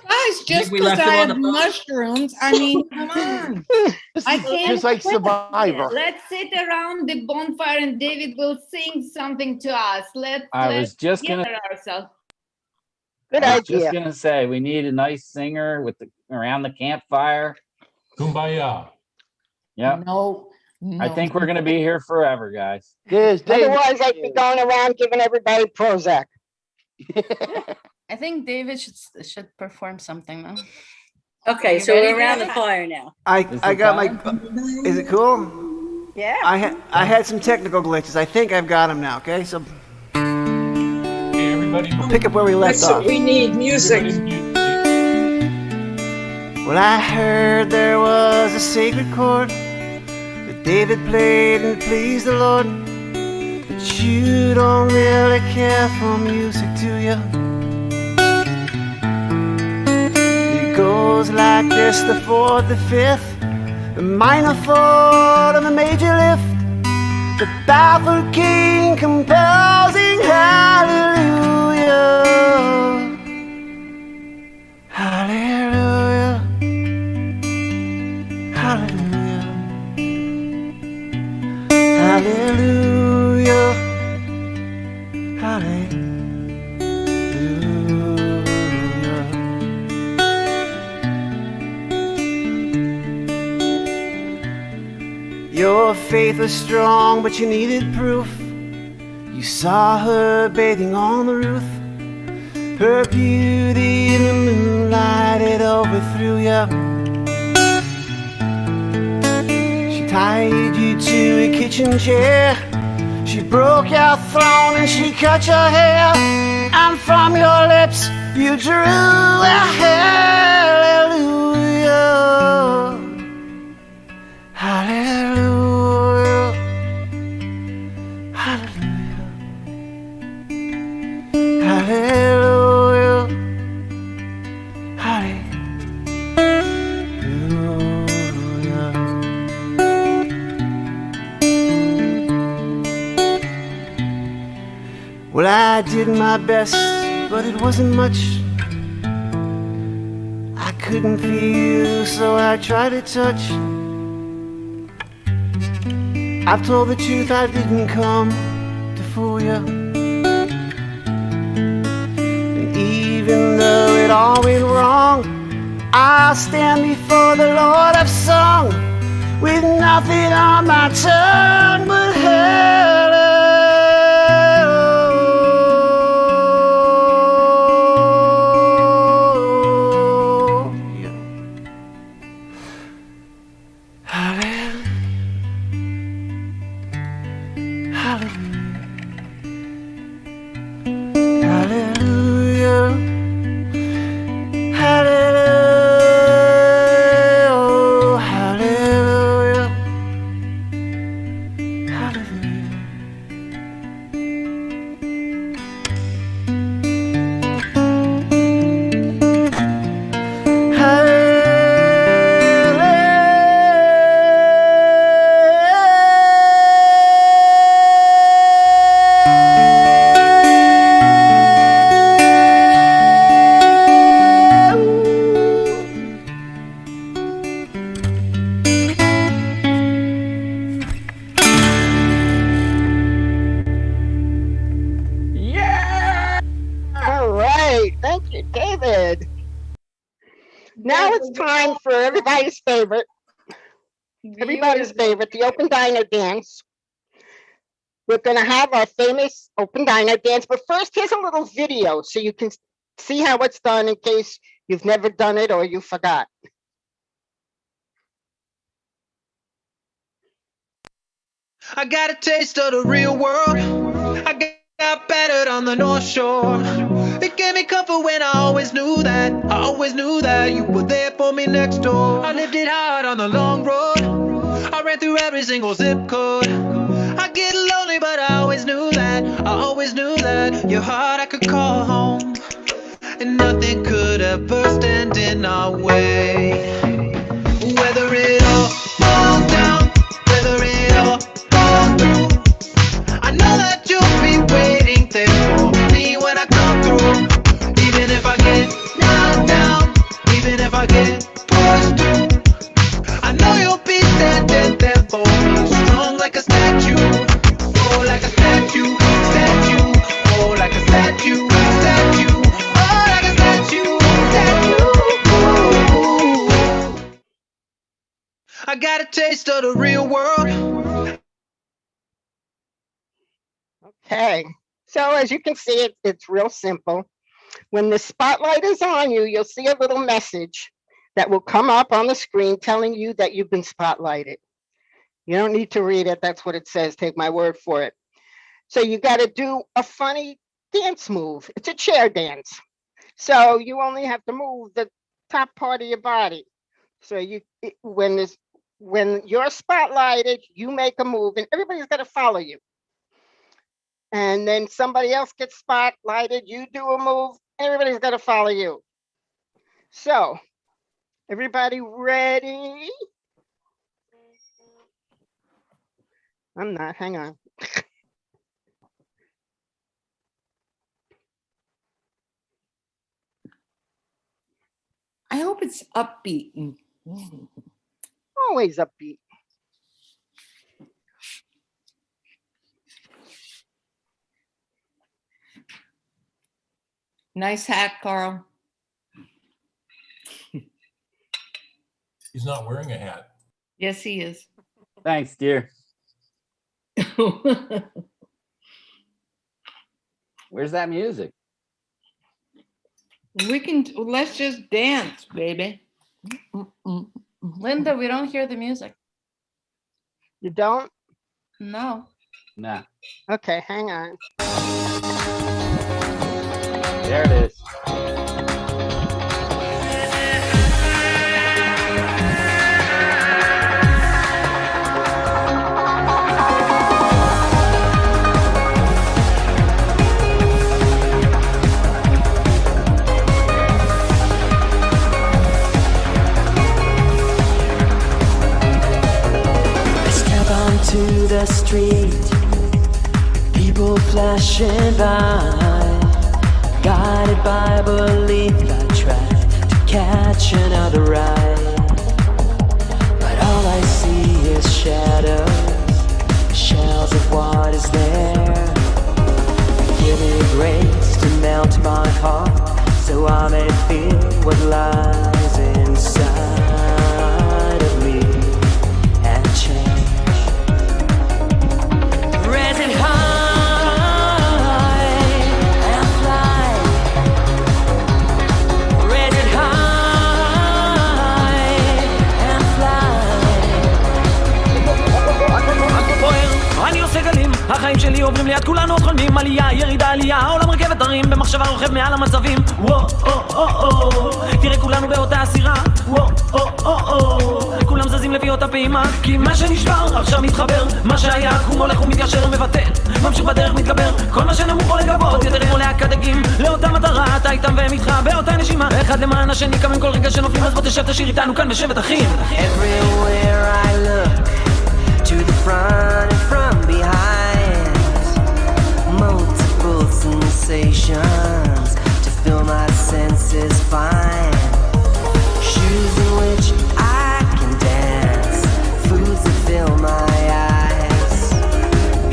guys, just we because left him I on have the phone? mushrooms, I mean, come on. I can't Just like quit. Survivor. Let's sit around the bonfire and David will sing something to us. I was just gather gonna- ourselves. Good I was just idea. gonna say we need a nice singer with around the campfire. Kumbaya. Yeah. No, I think we're gonna be here forever, guys. Otherwise, I'd be going around giving everybody Prozac. I think David should perform something now. Okay, You so ready, we're around the David? fire now. I got my. Is it cool? Yeah. I had some technical glitches. I think I've got them now. Okay, so everybody, we'll pick up where we left That's off. what we need, music. Well, I heard there was a sacred chord that David played and it pleased the Lord. But you don't really care for music, do you? It goes like this: the fourth, the fifth, the minor fourth, and the major lift. The baffled king composing hallelujah, hallelujah, hallelujah, hallelujah, hallelujah. Your faith was strong, but you needed proof. You saw her bathing on the roof. Her beauty in the moonlight, it overthrew you. She tied you to a kitchen chair. She broke your throne and she cut your hair. And from your lips you drew a hallelujah, hallelujah, hallelujah, hallelujah, hallelujah. Well, I did my best, but it wasn't much. I couldn't feel, so I tried to touch. I've told the truth, I didn't come to fool you. And even though it all went wrong, I'll stand before the Lord I've sung with nothing on my tongue but hallelujah. All right. Thank you, David. Now it's time for everybody's favorite. Everybody's favorite, the open diner dance. We're going to have our famous open diner dance, but first here's a little video so you can see how it's done in case you've never done it or you forgot. I got a taste of the real world. I got battered on the North Shore. It gave me comfort when I always knew that. I always knew that you were there for me next door. I lived it hard on the long road. I ran through every single zip code. I get lonely, but I always knew that. I always knew that your heart I could call home. And nothing could ever stand in our way. Whether it all falls down, whether it all falls through, I know that you'll be waiting there for me when I come through. Even if I get knocked down, even if I get pushed through, I know you'll be standing there for me, strong like a statue, oh like a statue, statue, oh like a statue, statue, oh like a statue, statue. I got a taste of the real world. Okay. So as you can see, it's real simple. When the spotlight is on you, you'll see a little message that will come up on the screen telling you that you've been spotlighted. You don't need to read it. That's what it says. Take my word for it. So you got to do a funny dance move. It's a chair dance. So you only have to move the top part of your body. So when you're spotlighted, you make a move and everybody's got to follow you. And then somebody else gets spotlighted, you do a move, everybody's got to follow you. So everybody ready? I'm not, hang on. I hope it's upbeat. Always upbeat. Nice hat, Carl. He's not wearing a hat. Yes, he is. Thanks, dear. Where's that music? Let's just dance, baby. Linda, we don't hear the music. You don't? No. Nah. Okay, hang on. There it is. To the street, people flashing by, guided by belief. I try to catch another ride, but all I see is shadows, shells of what is there. Give me grace to melt my heart, so I may feel what lies inside of me and change. Raise it high and fly. Raise it high and fly. אני עושה גלים, החיים שלי עוברים ליד, כולנו עוד חולמים עלייה, ירידה, עלייה, העולם רכבת הרים, במחשבה רוכב מעל המצבים. וואו, תראה כולנו באותה הסירה. וואו, כולם זזים לפי אותה פעימה, כי מה שנשבר עכשיו מתחבר, מה שהיה קום הולך ומתיישר מבטל, ממשיך בדרך מתגבר, כל מה שנמוך עולה גבות, יותר עולה כדגים, לאותה מטרה אתה איתם והם איתך באותה נשימה, אחד למען השני כמה עם כל רגע שנופלים, אז בוא תשב תשאיר איתנו כאן בשבט אחים. Everywhere I look, to the front and from behind, multiple sensations to fill my senses fine, shoes in which I can dance, foods that fill my eyes,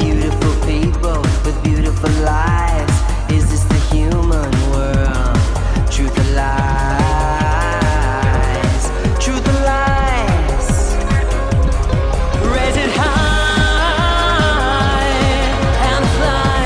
beautiful people with beautiful lives. Is this the human world? Truth or lies? Truth or lies? Raise it high and fly.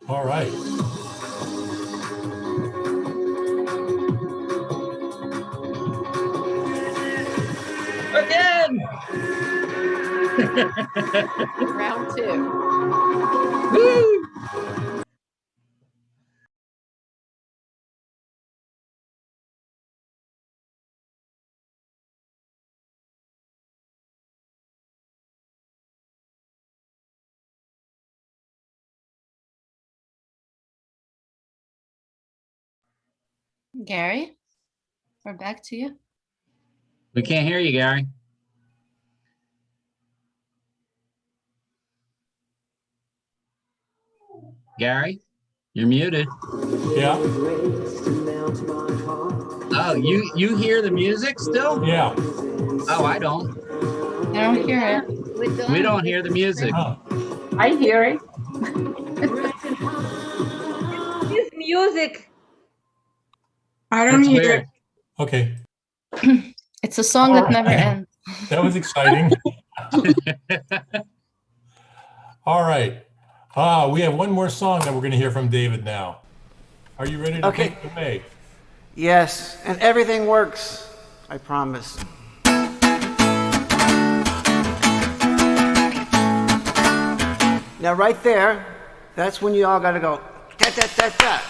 All right. Again. Round two. Woo! Gary, we're back to you. We can't hear you, Gary. Gary, you're muted. Yeah. Oh, you hear the music still? Yeah. Oh, I don't. I don't hear it. We don't hear the music. I hear it. This music. I don't That's hear weird. it. Okay. It's a song that never ends. That was exciting. All right. We have one more song that we're going to hear from David now. Are you ready to take it away? Yes, and everything works, I promise. Now right there, that's when you all got to go, ta ta ta ta.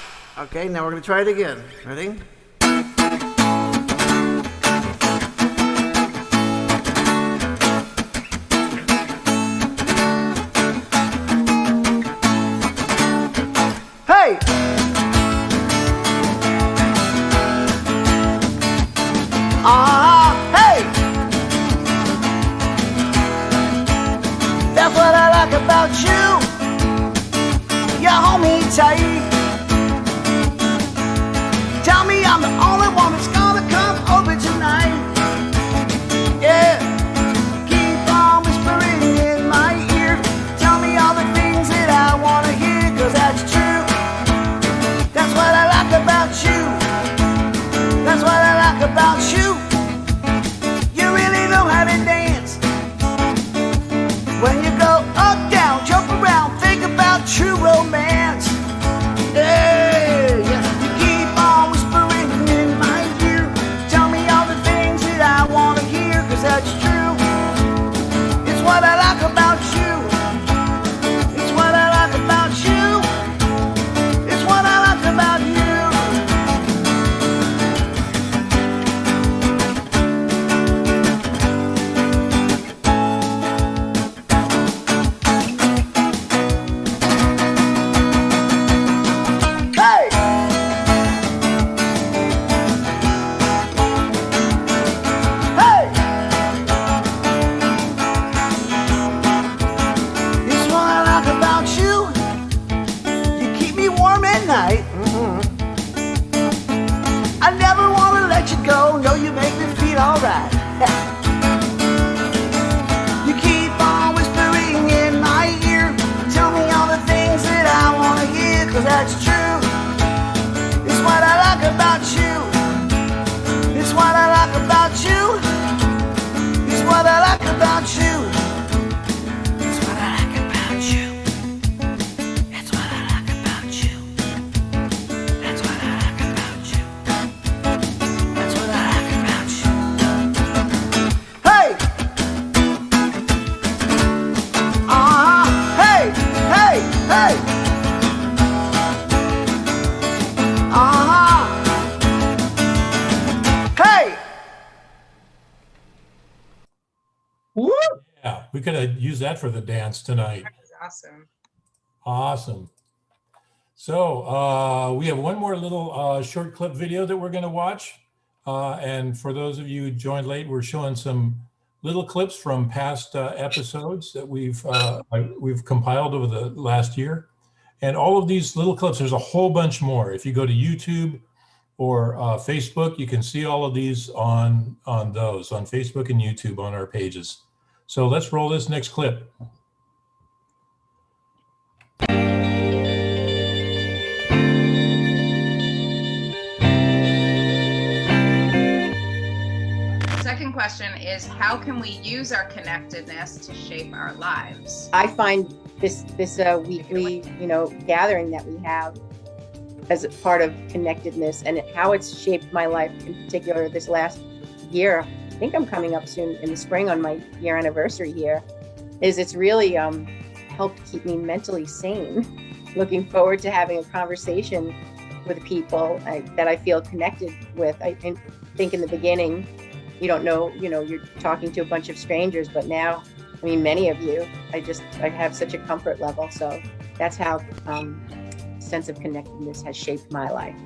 Okay, now we're going to try it again. Ready? Hey! Hey! That's what I like about you. You hold me tight. Tell me I'm the only one that's gonna come over tonight. Yeah. Keep on whispering in my ear. Tell me all the things that I wanna hear, 'cause that's true. That's what I like about you. That's what I like about you. You really know how to dance. When you go up, down, jump around, think about true romance. Hey, you keep on whispering in my ear. Tell me all the things that I want to hear, 'cause that's true. It's what I like about you. It's what I like about you. It's what I like about you. Hey! Hey! It's what I like about you. You keep me warm at night. I never want to let you go. No, you make me feel alright. You keep on whispering in my ear. Tell me all the things that I want to hear, 'cause that's true. It's what I like about you. It's what I like about you. It's what I like about you. It's what I like about you. It's what I like about you. That's what I like about you. That's what I like about you. Hey! Hey! Hey! Hey! Hey! Woo! Yeah, we could have used that for the dance tonight. That's awesome. Awesome. So we have one more little short clip video that we're going to watch. And for those of you who joined late, we're showing some little clips from past episodes that we've compiled over the last year. And all of these little clips, there's a whole bunch more. If you go to YouTube or Facebook, you can see all of these on those, on Facebook and YouTube on our pages. So let's roll this next clip. Second question is, how can we use our connectedness to shape our lives? I find this weekly, gathering that we have as a part of connectedness, and how it's shaped my life in particular this last year. I think I'm coming up soon in the spring on my year anniversary here. It's really helped keep me mentally sane. Looking forward to having a conversation with people that I feel connected with. I think in the beginning, you don't know, you're talking to a bunch of strangers, but now, many of you, I have such a comfort level. So that's how sense of connectedness has shaped my life.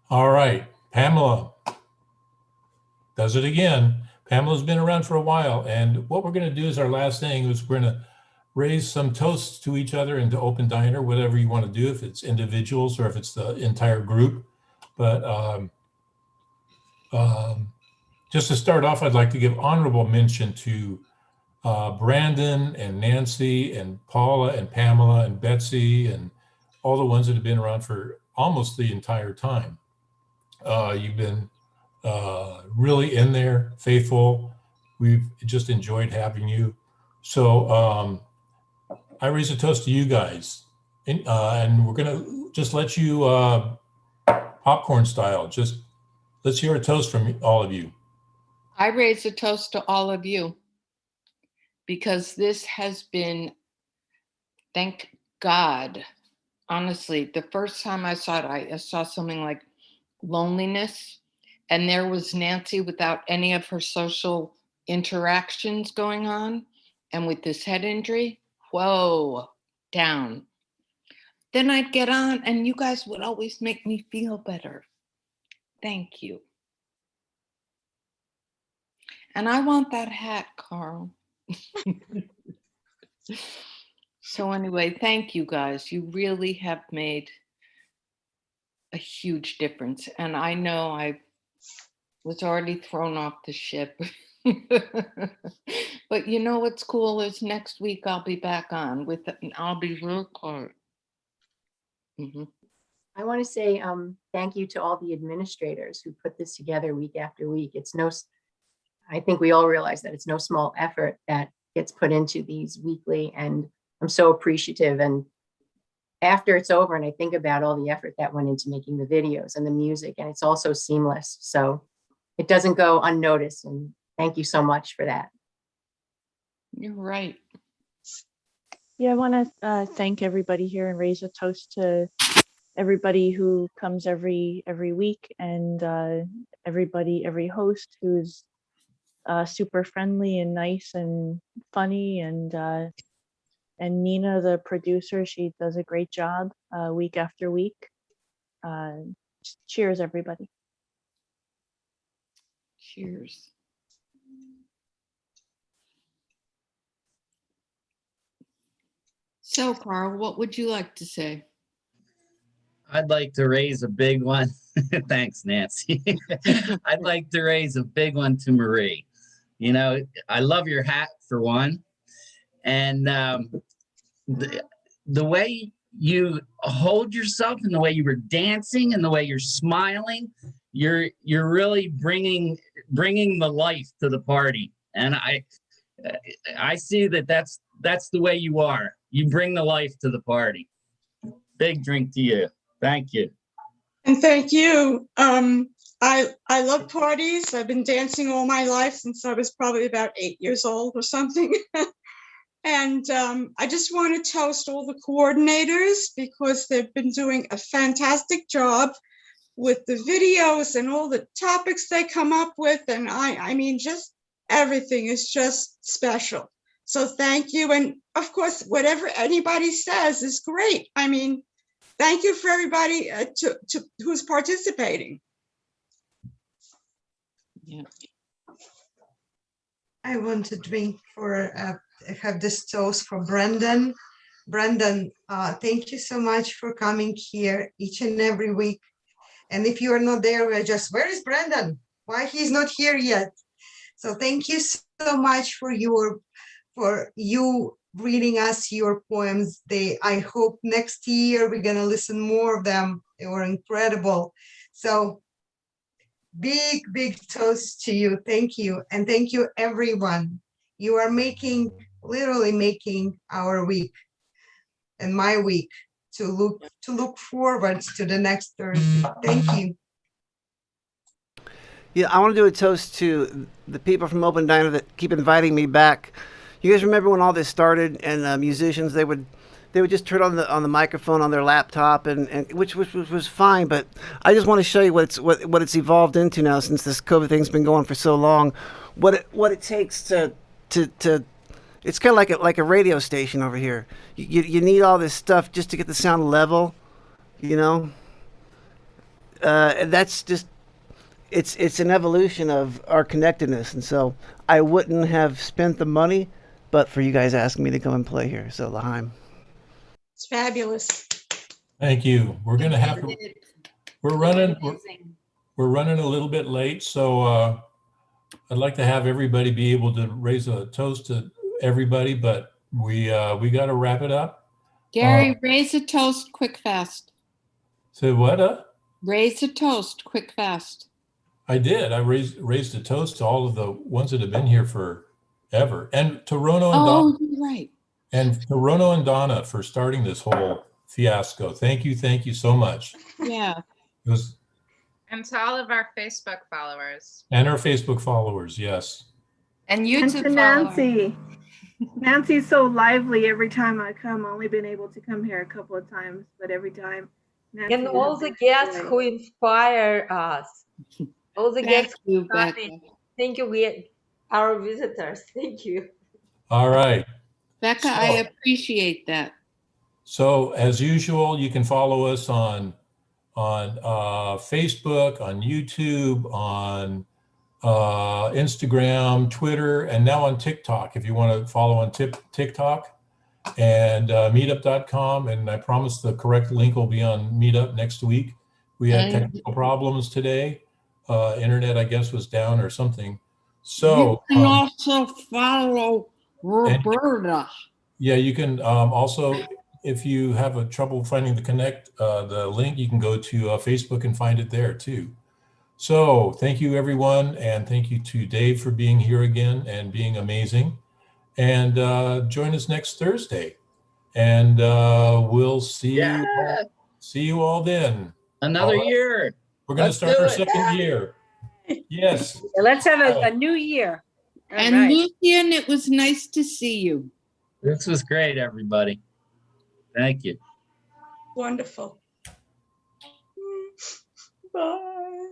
All right, Pamela does it again. Pamela's been around for a while, and what we're going to do is our last thing is we're going to raise some toasts to each other and to Open Diner, whatever you want to do, if it's individuals or if it's the entire group. But just to start off, I'd like to give honorable mention to Brandon and Nancy and Paula and Pamela and Betsy and all the ones that have been around for almost the entire time. You've been really in there, faithful. We've just enjoyed having you. So I raise a toast to you guys. And we're going to just let you, popcorn style, just let's hear a toast from all of you. I raise a toast to all of you, because this has been, thank God, honestly, the first time I saw it, I saw something like loneliness, and there was Nancy without any of her social interactions going on, and with this head injury, whoa, down. Then I'd get on, and you guys would always make me feel better. Thank you. And I want that hat, Carl. So anyway, thank you guys. You really have made a huge difference. And I know I was already thrown off the ship. But you know what's cool is next week I'll be back on with it, and I'll be real quiet. I want to say thank you to all the administrators who put this together week after week. I think we all realize that it's no small effort that gets put into these weekly, and I'm so appreciative. And after it's over and I think about all the effort that went into making the videos and the music, and it's also seamless, so it doesn't go unnoticed. And thank you so much for that. You're right. Yeah, I want to thank everybody here and raise a toast to everybody who comes every week, and every host who's super friendly and nice and funny, and Nina, the producer, she does a great job week after week. Cheers, everybody. Cheers. So, Carl, what would you like to say? I'd like to raise a big one. Thanks, Nancy. I'd like to raise a big one to Marie. You know, I love your hat for one. And the way you hold yourself and the way you were dancing and the way you're smiling, you're really bringing the life to the party. And I see that's the way you are. You bring the life to the party. Big drink to you. Thank you. And thank you. I love parties. I've been dancing all my life since I was probably about 8 years old or something. And I just want to toast all the coordinators, because they've been doing a fantastic job with the videos and all the topics they come up with. And I mean, just everything is just special. So thank you. And of course, whatever anybody says is great. I mean, thank you for everybody who's participating. Yeah. I want to drink have this toast for Brendan. Brendan, thank you so much for coming here each and every week. And if you are not there, we're just, where is Brendan? Why he's not here yet? So thank you so much for you reading us your poems. I hope next year we're gonna listen more of them. They were incredible. So big toast to you. Thank you. And thank you, everyone. You are literally making our week and my week to look forward to the next Thursday. Thank you. Yeah, I want to do a toast to the people from Open Diner that keep inviting me back. You guys remember when all this started, and musicians they would just turn on the microphone on their laptop, and which was fine. But I just want to show you what it's evolved into now, since this COVID thing's been going for so long. What it takes to it's kind of like a radio station over here. You need all this stuff just to get the sound level, and that's just. It's an evolution of our connectedness, and so I wouldn't have spent the money, but for you guys asking me to come and play here. So L'chaim. It's fabulous. Thank you. We're gonna have to. We're running a little bit late, so I'd like to have everybody be able to raise a toast to everybody, but we got to wrap it up. Gary, raise a toast, quick, fast. So what? Raise a toast, quick, fast. I did. I raised a toast to all of the ones that have been here forever, and to Rono and Donna. Oh, you're right. And to Rono and Donna for starting this whole fiasco. Thank you so much. Yeah. It was. And to all of our Facebook followers. And our Facebook followers, yes. And YouTube and to Nancy. Nancy's so lively every time I come. I've only been able to come here a couple of times, but every time. Nancy And all the guests who inspire us. All the guests who coming. Thank you, our visitors. Thank you. All right. Becca, I appreciate that. So as usual, you can follow us on Facebook, on YouTube, on Instagram, Twitter, and now on TikTok. If you want to follow on TikTok, and meetup.com. And I promise the correct link will be on Meetup next week. We had technical problems today. Internet, I guess, was down or something. So you can also follow Roberta. Yeah, you can also, if you have a trouble finding the link, you can go to Facebook and find it there too. So thank you, everyone. And thank you to Dave for being here again and being amazing. And join us next Thursday. And we'll see you all then. Another year. We're going to start our second year. Yes. Let's have a new year. All and right. Lucian, it was nice to see you. This was great, everybody. Thank you. Wonderful. Bye.